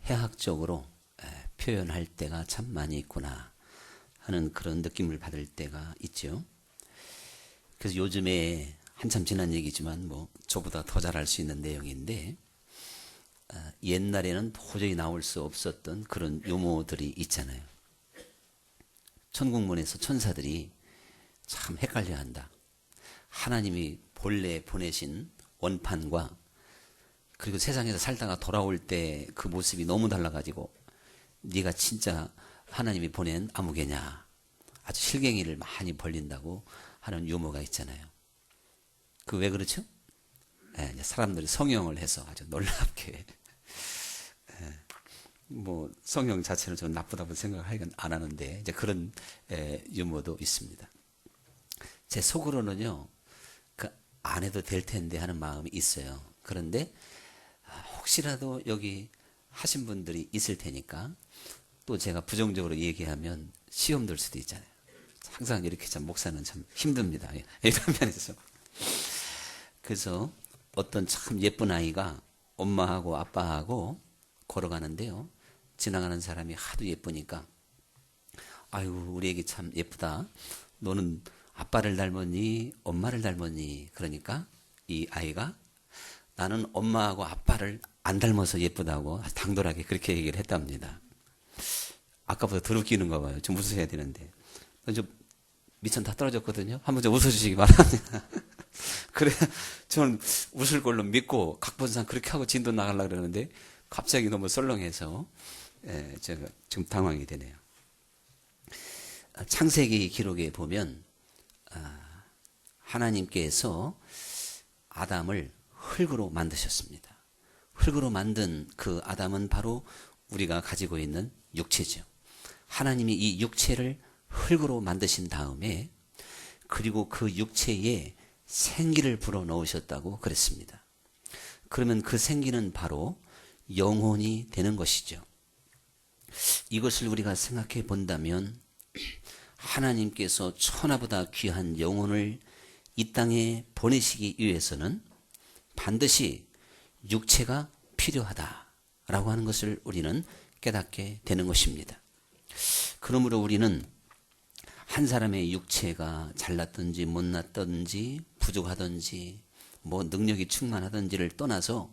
해학적으로 표현할 때가 참 많이 있구나 하는 그런 느낌을 받을 때가 있죠. 그래서 요즘에 한참 지난 얘기지만 뭐 저보다 더 잘할 수 있는 내용인데, 옛날에는 도저히 나올 수 없었던 그런 유머들이 있잖아요. 천국문에서 천사들이 참 헷갈려한다. 하나님이 본래 보내신 원판과 그리고 세상에서 살다가 돌아올 때 그 모습이 너무 달라가지고 네가 진짜 하나님이 보낸 아무개냐, 아주 실갱이를 많이 벌린다고 하는 유머가 있잖아요. 그 왜 그렇죠? 사람들이 성형을 해서 아주 놀랍게, 뭐 성형 자체는 좀 나쁘다고 생각하긴 안 하는데 이제 그런 유머도 있습니다. 제 속으로는요, 그 안 해도 될 텐데 하는 마음이 있어요. 그런데 혹시라도 여기 하신 분들이 있을 테니까, 또 제가 부정적으로 얘기하면 시험 들 수도 있잖아요. 항상 이렇게 참 목사는 참 힘듭니다. 이런 면에서. 그래서 어떤 참 예쁜 아이가 엄마하고 아빠하고 걸어가는데요, 지나가는 사람이 하도 예쁘니까, 아유 우리 애기 참 예쁘다, 너는 아빠를 닮았니 엄마를 닮았니? 그러니까 이 아이가 나는 엄마하고 아빠를 안 닮아서 예쁘다고 당돌하게 그렇게 얘기를 했답니다. 아까보다 더 웃기는가 봐요. 좀 웃으셔야 되는데. 좀 미천 다 떨어졌거든요. 한번 좀 웃어주시기 바랍니다. 그래, 저는 웃을 걸로 믿고 각본상 그렇게 하고 진도 나가려고 그러는데 갑자기 너무 썰렁해서 제가 지금 당황이 되네요. 창세기 기록에 보면 하나님께서 아담을 흙으로 만드셨습니다. 흙으로 만든 그 아담은 바로 우리가 가지고 있는 육체죠. 하나님이 이 육체를 흙으로 만드신 다음에 그리고 그 육체에 생기를 불어넣으셨다고 그랬습니다. 그러면 그 생기는 바로 영혼이 되는 것이죠. 이것을 우리가 생각해 본다면 하나님께서 천하보다 귀한 영혼을 이 땅에 보내시기 위해서는 반드시 육체가 필요하다라고 하는 것을 우리는 깨닫게 되는 것입니다. 그러므로 우리는 한 사람의 육체가 잘났든지 못났든지 부족하든지 뭐 능력이 충만하든지를 떠나서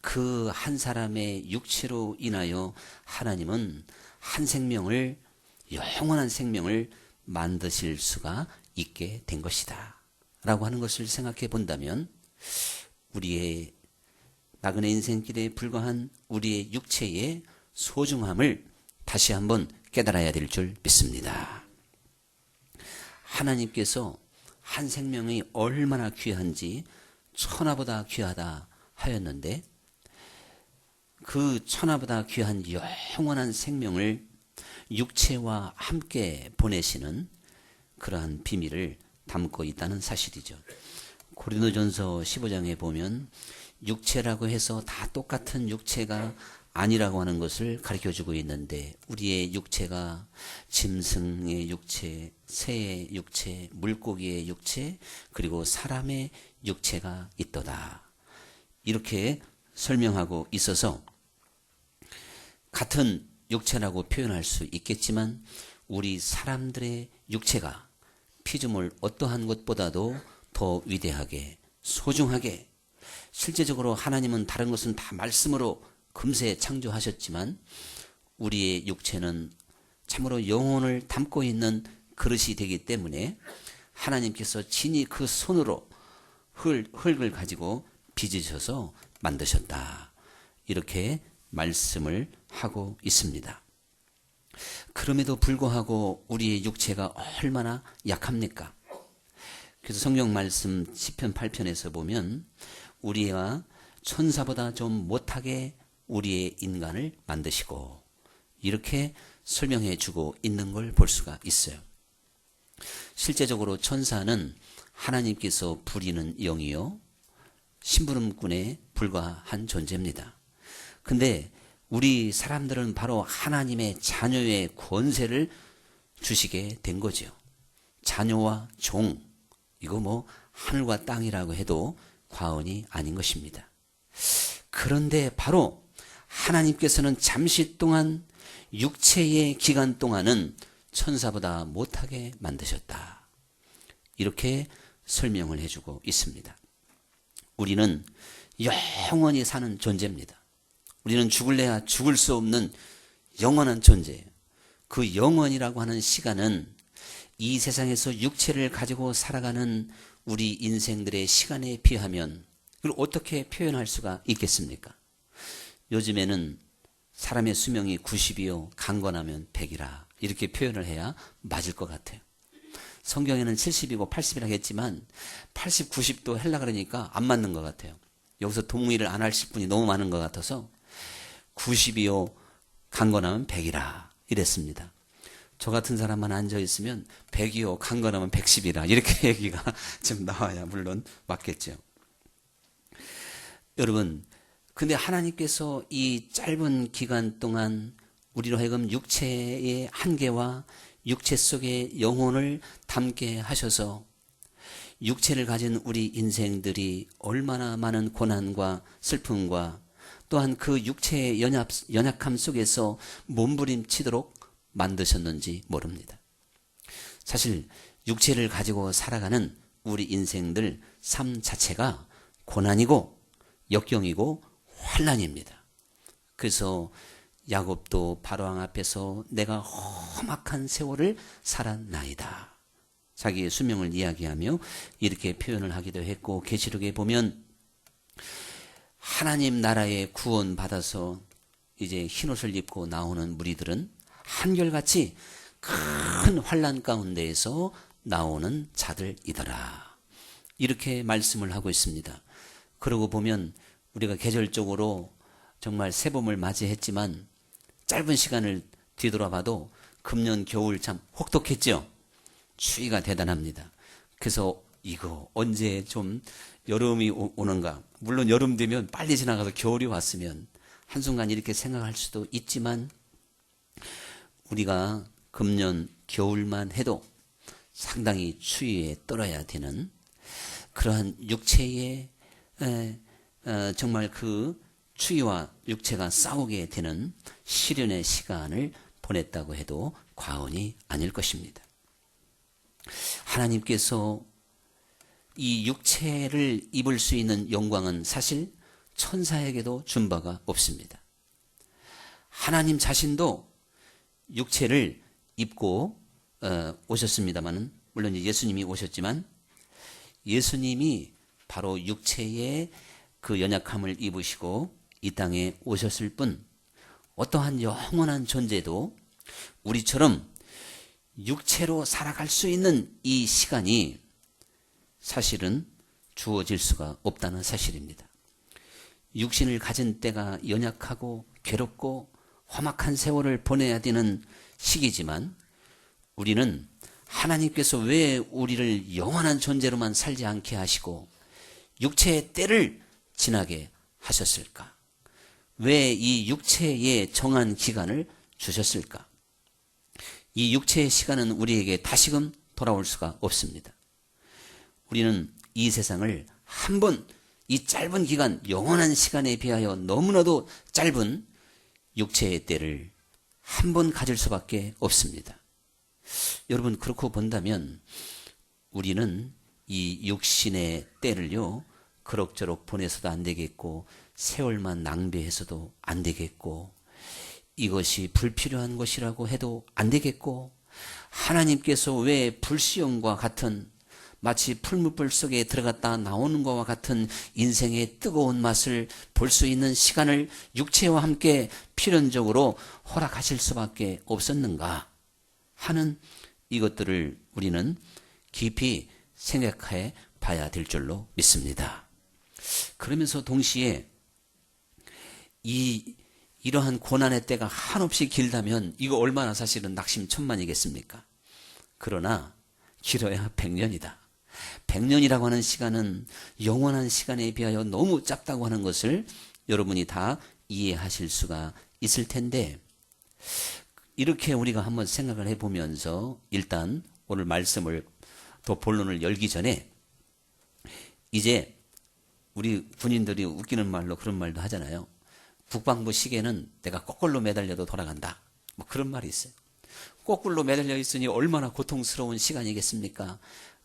그 한 사람의 육체로 인하여 하나님은 한 생명을, 영원한 생명을 만드실 수가 있게 된 것이다 라고 하는 것을 생각해 본다면, 우리의 나그네 인생길에 불과한 우리의 육체의 소중함을 다시 한번 깨달아야 될 줄 믿습니다. 하나님께서 한 생명이 얼마나 귀한지 천하보다 귀하다 하였는데, 그 천하보다 귀한 영원한 생명을 육체와 함께 보내시는 그러한 비밀을 담고 있다는 사실이죠. 고린도전서 15장에 보면 육체라고 해서 다 똑같은 육체가 아니라고 하는 것을 가르쳐주고 있는데, 우리의 육체가 짐승의 육체, 새의 육체, 물고기의 육체, 그리고 사람의 육체가 있도다, 이렇게 설명하고 있어서 같은 육체라고 표현할 수 있겠지만 우리 사람들의 육체가 피조물 어떠한 것보다도 더 위대하게, 소중하게, 실제적으로 하나님은 다른 것은 다 말씀으로 금세 창조하셨지만 우리의 육체는 참으로 영혼을 담고 있는 그릇이 되기 때문에 하나님께서 친히 그 손으로 흙을 가지고 빚으셔서 만드셨다, 이렇게 말씀을 하고 있습니다. 그럼에도 불구하고 우리의 육체가 얼마나 약합니까? 그래서 성경 말씀 시편 8편에서 보면 우리가 천사보다 좀 못하게 우리의 인간을 만드시고, 이렇게 설명해 주고 있는 걸 볼 수가 있어요. 실제적으로 천사는 하나님께서 부리는 영이요 심부름꾼에 불과한 존재입니다. 근데 우리 사람들은 바로 하나님의 자녀의 권세를 주시게 된 거죠. 자녀와 종, 이거 뭐 하늘과 땅이라고 해도 과언이 아닌 것입니다. 그런데 바로 하나님께서는 잠시 동안 육체의 기간 동안은 천사보다 못하게 만드셨다. 이렇게 설명을 해주고 있습니다. 우리는 영원히 사는 존재입니다. 우리는 죽을래야 죽을 수 없는 영원한 존재예요. 그 영원이라고 하는 시간은 이 세상에서 육체를 가지고 살아가는 우리 인생들의 시간에 비하면 그걸 어떻게 표현할 수가 있겠습니까? 요즘에는 사람의 수명이 90이요 강건하면 100이라 이렇게 표현을 해야 맞을 것 같아요. 성경에는 70이고 80이라고 했지만 80, 90도 하려고 그러니까 안 맞는 것 같아요. 여기서 동의를 안 하실 분이 너무 많은 것 같아서 90이요 강건하면 100이라 이랬습니다. 저 같은 사람만 앉아있으면 100이요 강건하면 110이라 이렇게 얘기가 좀 나와야 물론 맞겠죠. 여러분, 근데 하나님께서 이 짧은 기간 동안 우리로 하여금 육체의 한계와 육체 속의 영혼을 담게 하셔서 육체를 가진 우리 인생들이 얼마나 많은 고난과 슬픔과 또한 그 육체의 연약함 속에서 몸부림치도록 만드셨는지 모릅니다. 사실 육체를 가지고 살아가는 우리 인생들 삶 자체가 고난이고 역경이고 환난입니다. 그래서 야곱도 바로왕 앞에서 내가 험악한 세월을 살았나이다. 자기의 수명을 이야기하며 이렇게 표현을 하기도 했고, 계시록에 보면 하나님 나라의 구원 받아서 이제 흰옷을 입고 나오는 무리들은 한결같이 큰 환난 가운데에서 나오는 자들이더라. 이렇게 말씀을 하고 있습니다. 그러고 보면 우리가 계절적으로 정말 새봄을 맞이했지만 짧은 시간을 뒤돌아봐도 금년 겨울 참 혹독했죠. 추위가 대단합니다. 그래서 이거 언제 좀 여름이 오는가. 물론 여름 되면 빨리 지나가서 겨울이 왔으면 한순간 이렇게 생각할 수도 있지만 우리가 금년 겨울만 해도 상당히 추위에 떨어야 되는 그러한 육체의 정말 그 추위와 육체가 싸우게 되는 시련의 시간을 보냈다고 해도 과언이 아닐 것입니다. 하나님께서 이 육체를 입을 수 있는 영광은 사실 천사에게도 준 바가 없습니다. 하나님 자신도 육체를 입고 오셨습니다만, 물론 예수님이 오셨지만 예수님이 바로 육체의 그 연약함을 입으시고 이 땅에 오셨을 뿐 어떠한 영원한 존재도 우리처럼 육체로 살아갈 수 있는 이 시간이 사실은 주어질 수가 없다는 사실입니다. 육신을 가진 때가 연약하고 괴롭고 험악한 세월을 보내야 되는 시기지만 우리는 하나님께서 왜 우리를 영원한 존재로만 살지 않게 하시고 육체의 때를 지나게 하셨을까? 왜 이 육체의 정한 기간을 주셨을까? 이 육체의 시간은 우리에게 다시금 돌아올 수가 없습니다. 우리는 이 세상을 한 번, 이 짧은 기간, 영원한 시간에 비하여 너무나도 짧은 육체의 때를 한 번 가질 수밖에 없습니다. 여러분, 그렇고 본다면 우리는 이 육신의 때를요, 그럭저럭 보내서도 안 되겠고 세월만 낭비해서도 안 되겠고 이것이 불필요한 것이라고 해도 안 되겠고 하나님께서 왜 불시험과 같은 마치 풀무불 속에 들어갔다 나오는 것과 같은 인생의 뜨거운 맛을 볼 수 있는 시간을 육체와 함께 필연적으로 허락하실 수밖에 없었는가 하는 이것들을 우리는 깊이 생각해 봐야 될 줄로 믿습니다. 그러면서 동시에 이러한 고난의 때가 한없이 길다면 이거 얼마나 사실은 낙심천만이겠습니까? 그러나 길어야 100년이다. 100년이라고 하는 시간은 영원한 시간에 비하여 너무 짧다고 하는 것을 여러분이 다 이해하실 수가 있을 텐데 이렇게 우리가 한번 생각을 해보면서 일단 오늘 말씀을 더 본론을 열기 전에 이제 우리 군인들이 웃기는 말로 그런 말도 하잖아요. 국방부 시계는 내가 거꾸로 매달려도 돌아간다. 뭐 그런 말이 있어요. 거꾸로 매달려 있으니 얼마나 고통스러운 시간이겠습니까?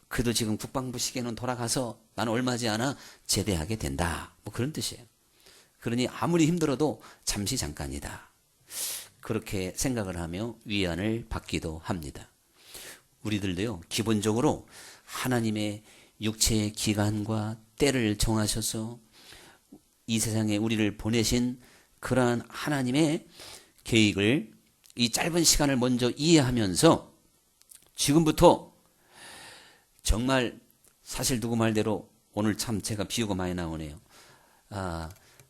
그래도 지금 국방부 시계는 돌아가서 나는 얼마지 않아 제대하게 된다. 뭐 그런 뜻이에요. 그러니 아무리 힘들어도 잠시 잠깐이다. 그렇게 생각을 하며 위안을 받기도 합니다. 우리들도요, 기본적으로 하나님의 육체의 기간과 때를 정하셔서 이 세상에 우리를 보내신 그러한 하나님의 계획을 이 짧은 시간을 먼저 이해하면서 지금부터 정말 사실 누구 말대로 오늘 참 제가 비유가 많이 나오네요.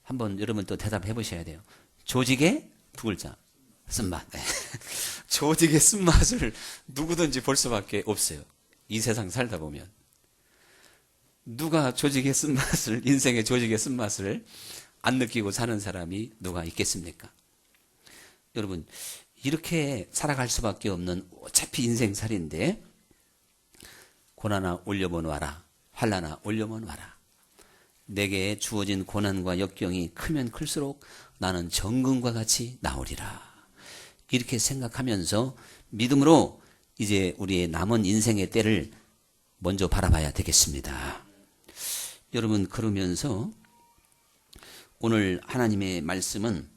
한번 여러분 또 대답해 보셔야 돼요. 조직의 두 글자 쓴맛. 조직의 쓴맛을 누구든지 볼 수밖에 없어요. 이 세상 살다 보면 누가 조직의 쓴맛을, 인생의 조직의 쓴맛을 안 느끼고 사는 사람이 누가 있겠습니까? 여러분, 이렇게 살아갈 수밖에 없는 어차피 인생살인데 고난아 올려본 와라, 환난아 올려본 와라. 내게 주어진 고난과 역경이 크면 클수록 나는 정금과 같이 나오리라. 이렇게 생각하면서 믿음으로 이제 우리의 남은 인생의 때를 먼저 바라봐야 되겠습니다. 여러분, 그러면서 오늘 하나님의 말씀은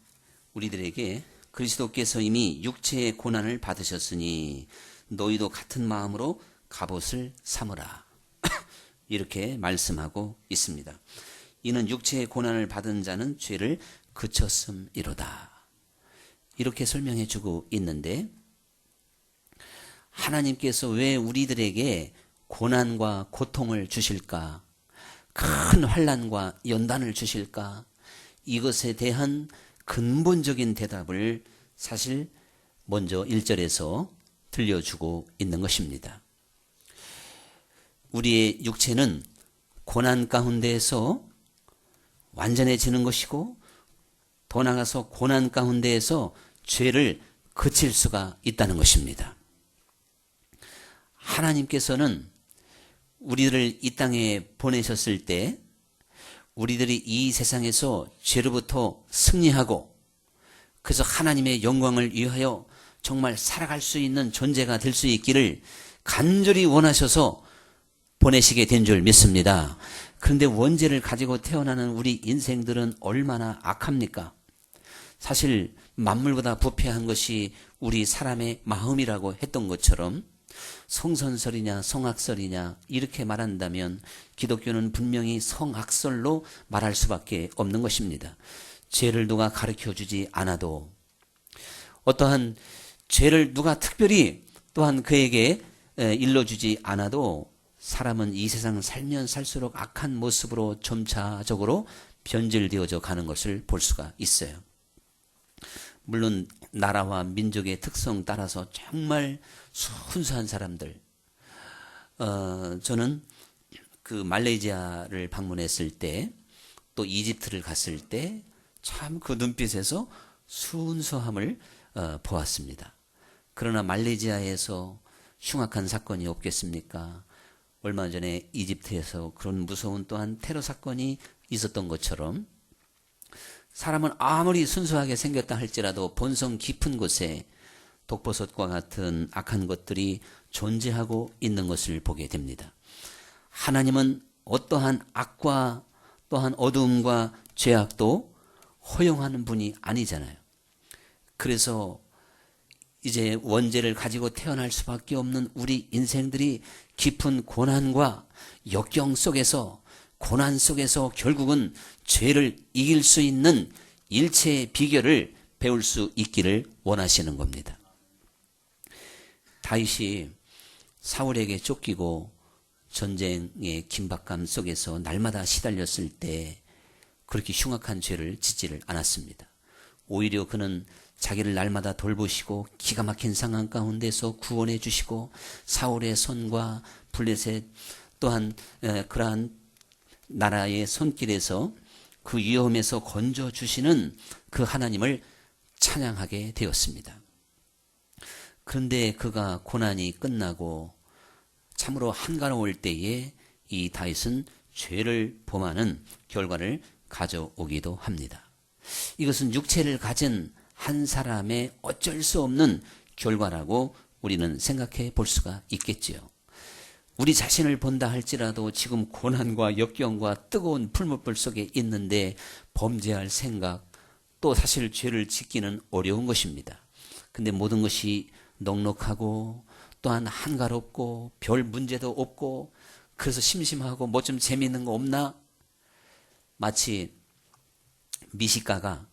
우리들에게 그리스도께서 이미 육체의 고난을 받으셨으니 너희도 같은 마음으로 갑옷을 삼으라. 이렇게 말씀하고 있습니다. 이는 육체의 고난을 받은 자는 죄를 그쳤음이로다. 이렇게 설명해 주고 있는데 하나님께서 왜 우리들에게 고난과 고통을 주실까? 큰 환난과 연단을 주실까? 이것에 대한 근본적인 대답을 사실 먼저 1절에서 들려주고 있는 것입니다. 우리의 육체는 고난 가운데에서 완전해지는 것이고 더 나아가서 고난 가운데에서 죄를 그칠 수가 있다는 것입니다. 하나님께서는 우리들을 이 땅에 보내셨을 때 우리들이 이 세상에서 죄로부터 승리하고 그래서 하나님의 영광을 위하여 정말 살아갈 수 있는 존재가 될 수 있기를 간절히 원하셔서 보내시게 된 줄 믿습니다. 그런데 원죄를 가지고 태어나는 우리 인생들은 얼마나 악합니까? 사실 만물보다 부패한 것이 우리 사람의 마음이라고 했던 것처럼 성선설이냐 성악설이냐 이렇게 말한다면 기독교는 분명히 성악설로 말할 수밖에 없는 것입니다. 죄를 누가 가르쳐주지 않아도 어떠한 죄를 누가 특별히 또한 그에게 일러주지 않아도 사람은 이 세상을 살면 살수록 악한 모습으로 점차적으로 변질되어져 가는 것을 볼 수가 있어요. 물론 나라와 민족의 특성 따라서 정말 순수한 사람들, 저는 그 말레이시아를 방문했을 때 또 이집트를 갔을 때 참 그 눈빛에서 순수함을 보았습니다. 그러나 말레이시아에서 흉악한 사건이 없겠습니까? 얼마 전에 이집트에서 그런 무서운 또한 테러 사건이 있었던 것처럼 사람은 아무리 순수하게 생겼다 할지라도 본성 깊은 곳에 독버섯과 같은 악한 것들이 존재하고 있는 것을 보게 됩니다. 하나님은 어떠한 악과 또한 어두움과 죄악도 허용하는 분이 아니잖아요. 그래서 이제 원죄를 가지고 태어날 수밖에 없는 우리 인생들이 깊은 고난과 역경 속에서 고난 속에서 결국은 죄를 이길 수 있는 일체의 비결을 배울 수 있기를 원하시는 겁니다. 다윗이 사울에게 쫓기고 전쟁의 긴박감 속에서 날마다 시달렸을 때 그렇게 흉악한 죄를 짓지를 않았습니다. 오히려 그는 자기를 날마다 돌보시고 기가 막힌 상황 가운데서 구원해 주시고 사울의 손과 블레셋 또한 그러한 나라의 손길에서 그 위험에서 건져주시는 그 하나님을 찬양하게 되었습니다. 그런데 그가 고난이 끝나고 참으로 한가로울 때에 이 다윗은 죄를 범하는 결과를 가져오기도 합니다. 이것은 육체를 가진 한 사람의 어쩔 수 없는 결과라고 우리는 생각해 볼 수가 있겠지요. 우리 자신을 본다 할지라도 지금 고난과 역경과 뜨거운 풀무불 속에 있는데 범죄할 생각, 또 사실 죄를 짓기는 어려운 것입니다. 근데 모든 것이 넉넉하고 또한 한가롭고 별 문제도 없고 그래서 심심하고 뭐 좀 재미있는 거 없나? 마치 미식가가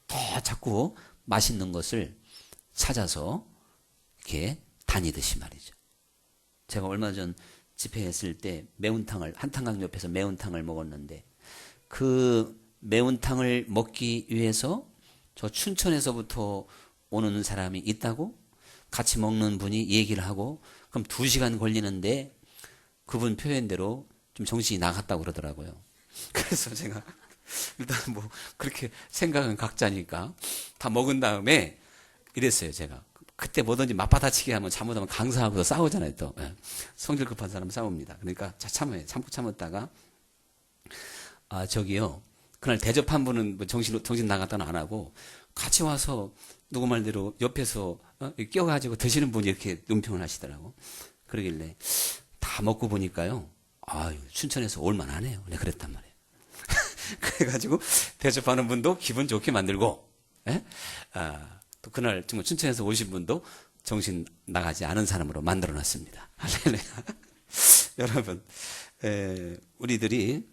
더 자꾸 맛있는 것을 찾아서 이렇게 다니듯이 말이죠. 제가 얼마 전 집회했을 때 매운탕을, 한탄강 옆에서 매운탕을 먹었는데 그 매운탕을 먹기 위해서 저 춘천에서부터 오는 사람이 있다고 같이 먹는 분이 얘기를 하고 그럼 2시간 걸리는데 그분 표현대로 좀 정신이 나갔다고 그러더라고요. 그래서 제가 일단 뭐 그렇게 생각은 각자니까 다 먹은 다음에 이랬어요. 제가 그때 뭐든지 맞받아치기 하면 잘못하면 강사하고도 싸우잖아요. 또 성질 급한 사람 싸웁니다. 그러니까 참고 참았다가 저기요 그날 대접한 분은 뭐 정신 나갔다는 안 하고 같이 와서 누구 말대로 옆에서 껴가지고 드시는 분이 이렇게 논평을 하시더라고. 그러길래 다 먹고 보니까요. 아유 춘천에서 올만하네요. 내가 그랬단 말이에요. 그래가지고 대접하는 분도 기분 좋게 만들고 또 그날 정말 춘천에서 오신 분도 정신 나가지 않은 사람으로 만들어놨습니다. 할렐루야. 여러분 우리들이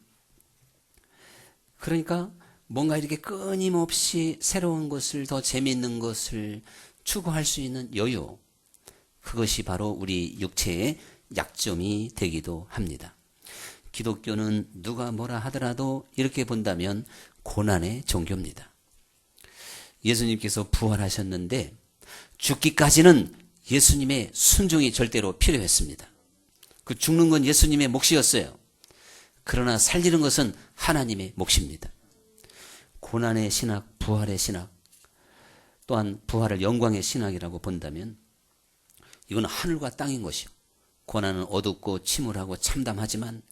그러니까 뭔가 이렇게 끊임없이 새로운 것을 더 재미있는 것을 추구할 수 있는 여유, 그것이 바로 우리 육체의 약점이 되기도 합니다. 기독교는 누가 뭐라 하더라도 이렇게 본다면 고난의 종교입니다. 예수님께서 부활하셨는데 죽기까지는 예수님의 순종이 절대로 필요했습니다. 그 죽는 건 예수님의 몫이었어요. 그러나 살리는 것은 하나님의 몫입니다. 고난의 신학, 부활의 신학, 또한 부활을 영광의 신학이라고 본다면 이건 하늘과 땅인 것이요. 고난은 어둡고 침울하고 참담하지만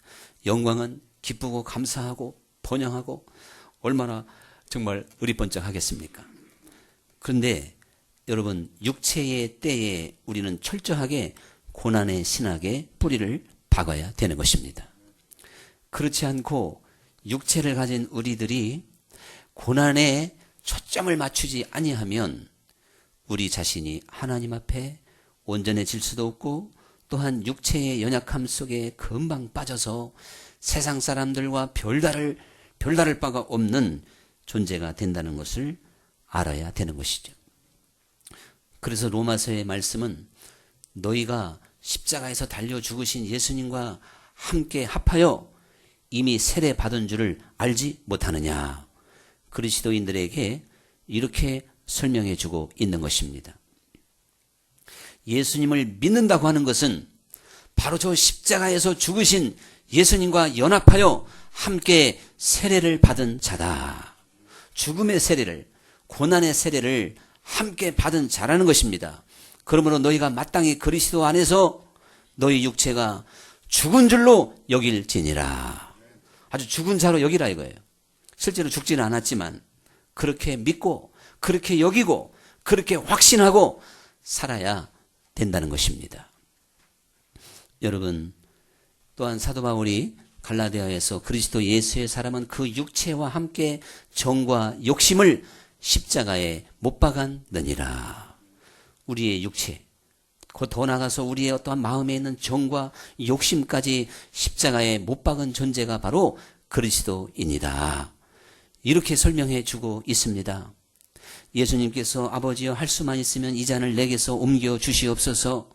영광은 기쁘고 감사하고 번영하고 얼마나 정말 의리번쩍하겠습니까? 그런데 여러분 육체의 때에 우리는 철저하게 고난의 신학에 뿌리를 박아야 되는 것입니다. 그렇지 않고 육체를 가진 우리들이 고난에 초점을 맞추지 아니하면 우리 자신이 하나님 앞에 온전해질 수도 없고 또한 육체의 연약함 속에 금방 빠져서 세상 사람들과 별다를 바가 없는 존재가 된다는 것을 알아야 되는 것이죠. 그래서 로마서의 말씀은 너희가 십자가에서 달려 죽으신 예수님과 함께 합하여 이미 세례 받은 줄을 알지 못하느냐. 그리스도인들에게 이렇게 설명해 주고 있는 것입니다. 예수님을 믿는다고 하는 것은 바로 저 십자가에서 죽으신 예수님과 연합하여 함께 세례를 받은 자다. 죽음의 세례를, 고난의 세례를 함께 받은 자라는 것입니다. 그러므로 너희가 마땅히 그리스도 안에서 너희 육체가 죽은 줄로 여길지니라. 아주 죽은 자로 여기라 이거예요. 실제로 죽지는 않았지만 그렇게 믿고 그렇게 여기고 그렇게 확신하고 살아야 된다는 것입니다. 여러분 또한 사도 바울이 갈라디아에서 그리스도 예수의 사람은 그 육체와 함께 정과 욕심을 십자가에 못 박았느니라. 우리의 육체, 더 나아가서 우리의 어떠한 마음에 있는 정과 욕심까지 십자가에 못 박은 존재가 바로 그리스도인이다. 이렇게 설명해 주고 있습니다. 예수님께서 아버지여 할 수만 있으면 이 잔을 내게서 옮겨 주시옵소서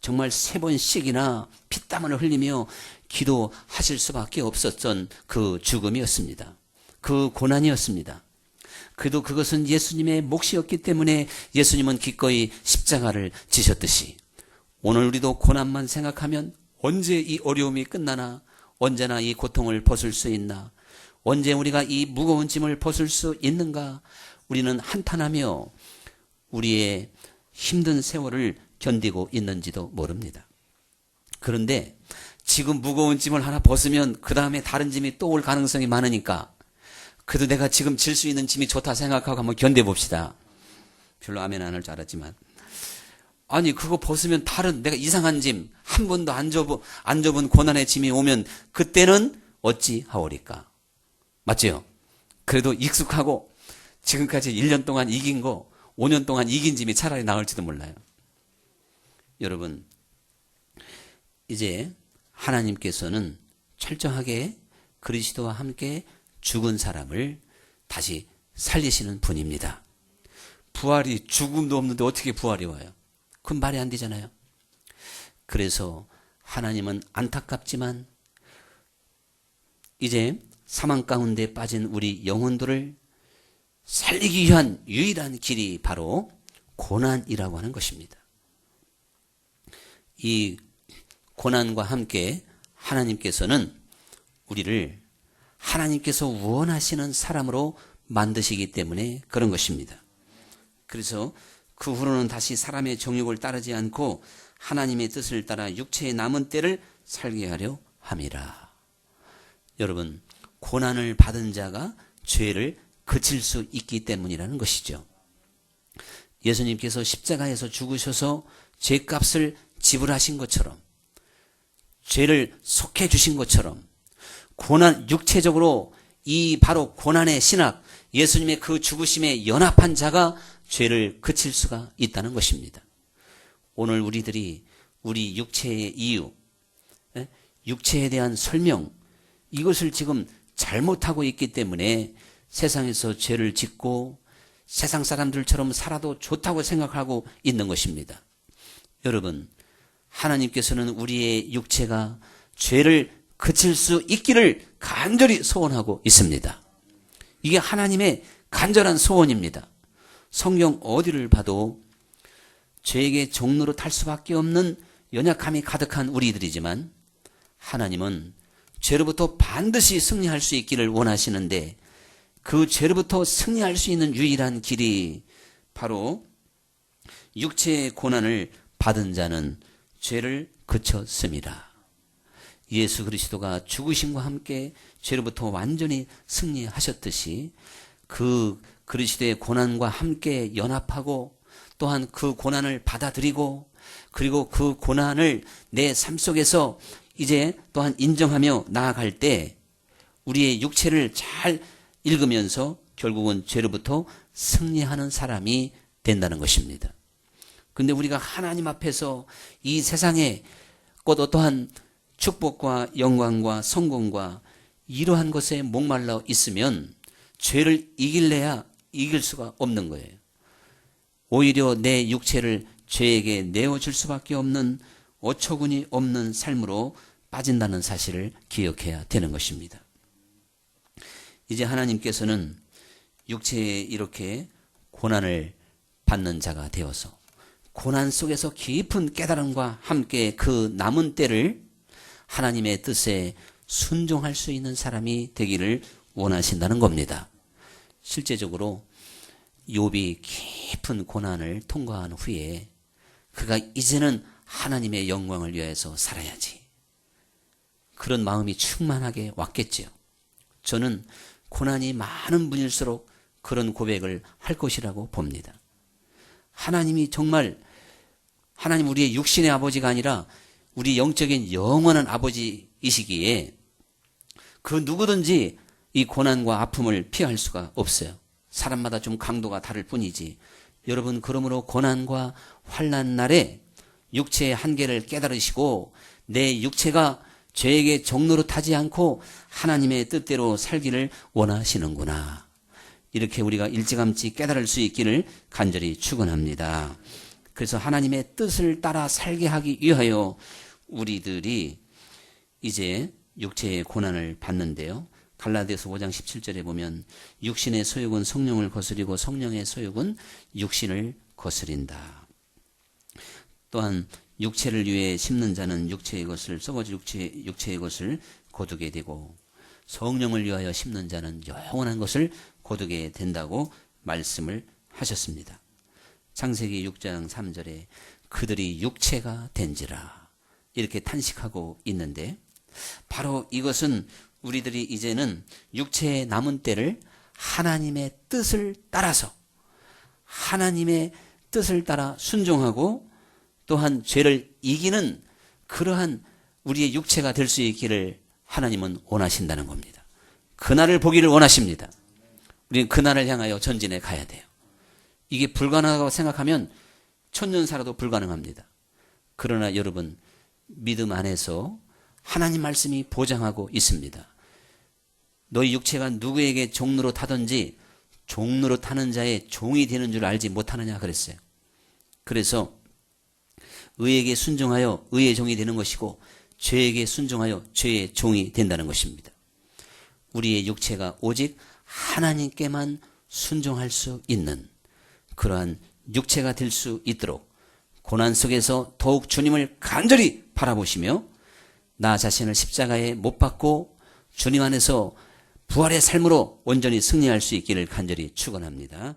정말 3번씩이나 피땀을 흘리며 기도하실 수밖에 없었던 그 죽음이었습니다. 그 고난이었습니다. 그래도 그것은 예수님의 몫이었기 때문에 예수님은 기꺼이 십자가를 지셨듯이 오늘 우리도 고난만 생각하면 언제 이 어려움이 끝나나, 언제나 이 고통을 벗을 수 있나, 언제 우리가 이 무거운 짐을 벗을 수 있는가, 우리는 한탄하며 우리의 힘든 세월을 견디고 있는지도 모릅니다. 그런데 지금 무거운 짐을 하나 벗으면 그 다음에 다른 짐이 또 올 가능성이 많으니까 그래도 내가 지금 질 수 있는 짐이 좋다 생각하고 한번 견뎌봅시다. 별로 아멘 안 할 줄 알았지만. 아니 그거 벗으면 다른 내가 이상한 짐 한 번도 안 접은 고난의 짐이 오면 그때는 어찌 하오리까. 맞죠? 그래도 익숙하고 지금까지 1년 동안 이긴 거 5년 동안 이긴 짐이 차라리 나을지도 몰라요. 여러분 이제 하나님께서는 철저하게 그리스도와 함께 죽은 사람을 다시 살리시는 분입니다. 부활이 죽음도 없는데 어떻게 부활이 와요? 그건 말이 안 되잖아요. 그래서 하나님은 안타깝지만 이제 사망 가운데 빠진 우리 영혼들을 살리기 위한 유일한 길이 바로 고난이라고 하는 것입니다. 이 고난과 함께 하나님께서는 우리를 하나님께서 원하시는 사람으로 만드시기 때문에 그런 것입니다. 그래서 그 후로는 다시 사람의 정욕을 따르지 않고 하나님의 뜻을 따라 육체의 남은 때를 살게 하려 함이라. 여러분 고난을 받은 자가 죄를 그칠 수 있기 때문이라는 것이죠. 예수님께서 십자가에서 죽으셔서 죄값을 지불하신 것처럼 죄를 속해 주신 것처럼 고난 육체적으로 이 바로 고난의 신학 예수님의 그 죽으심에 연합한 자가 죄를 그칠 수가 있다는 것입니다. 오늘 우리들이 우리 육체의 이유, 육체에 대한 설명 이것을 지금 잘못하고 있기 때문에 세상에서 죄를 짓고 세상 사람들처럼 살아도 좋다고 생각하고 있는 것입니다. 여러분 하나님께서는 우리의 육체가 죄를 그칠 수 있기를 간절히 소원하고 있습니다. 이게 하나님의 간절한 소원입니다. 성경 어디를 봐도 죄에게 종로로 탈 수밖에 없는 연약함이 가득한 우리들이지만 하나님은 죄로부터 반드시 승리할 수 있기를 원하시는데 그 죄로부터 승리할 수 있는 유일한 길이 바로 육체의 고난을 받은 자는 죄를 그쳤습니다. 예수 그리스도가 죽으심과 함께 죄로부터 완전히 승리하셨듯이 그 그리스도의 고난과 함께 연합하고 또한 그 고난을 받아들이고 그리고 그 고난을 내 삶 속에서 이제 또한 인정하며 나아갈 때 우리의 육체를 잘 읽으면서 결국은 죄로부터 승리하는 사람이 된다는 것입니다. 근데 우리가 하나님 앞에서 이 세상에 곧 어떠한 축복과 영광과 성공과 이러한 것에 목말라 있으면 죄를 이길래야 이길 수가 없는 거예요. 오히려 내 육체를 죄에게 내어줄 수밖에 없는 어처구니 없는 삶으로 빠진다는 사실을 기억해야 되는 것입니다. 이제 하나님께서는 육체에 이렇게 고난을 받는 자가 되어서 고난 속에서 깊은 깨달음과 함께 그 남은 때를 하나님의 뜻에 순종할 수 있는 사람이 되기를 원하신다는 겁니다. 실제적으로 욥이 깊은 고난을 통과한 후에 그가 이제는 하나님의 영광을 위해서 살아야지 그런 마음이 충만하게 왔겠지요. 저는 고난이 많은 분일수록 그런 고백을 할 것이라고 봅니다. 하나님이 정말 하나님 우리의 육신의 아버지가 아니라 우리 영적인 영원한 아버지이시기에 그 누구든지 이 고난과 아픔을 피할 수가 없어요. 사람마다 좀 강도가 다를 뿐이지. 여러분 그러므로 고난과 환난 날에 육체의 한계를 깨달으시고 내 육체가 죄에게 종노릇하지 않고 하나님의 뜻대로 살기를 원하시는구나. 이렇게 우리가 일찌감치 깨달을 수 있기를 간절히 축원합니다. 그래서 하나님의 뜻을 따라 살게 하기 위하여 우리들이 이제 육체의 고난을 받는데요. 갈라디아서 5장 17절에 보면 육신의 소욕은 성령을 거스리고 성령의 소욕은 육신을 거스린다. 또한 육체를 위해 심는 자는 육체의 것을 썩어질 육체의 것을 거두게 되고 성령을 위하여 심는 자는 영원한 것을 거두게 된다고 말씀을 하셨습니다. 창세기 6장 3절에 그들이 육체가 된지라 이렇게 탄식하고 있는데 바로 이것은 우리들이 이제는 육체의 남은 때를 하나님의 뜻을 따라서 하나님의 뜻을 따라 순종하고 또한 죄를 이기는 그러한 우리의 육체가 될 수 있기를 하나님은 원하신다는 겁니다. 그날을 보기를 원하십니다. 우리는 그날을 향하여 전진해 가야 돼요. 이게 불가능하다고 생각하면 천년 살아도 불가능합니다. 그러나 여러분 믿음 안에서 하나님 말씀이 보장하고 있습니다. 너희 육체가 누구에게 종로로 타든지 종로로 타는 자의 종이 되는 줄 알지 못하느냐 그랬어요. 그래서 의에게 순종하여 의의 종이 되는 것이고 죄에게 순종하여 죄의 종이 된다는 것입니다. 우리의 육체가 오직 하나님께만 순종할 수 있는 그러한 육체가 될 수 있도록 고난 속에서 더욱 주님을 간절히 바라보시며 나 자신을 십자가에 못 박고 주님 안에서 부활의 삶으로 온전히 승리할 수 있기를 간절히 축원합니다.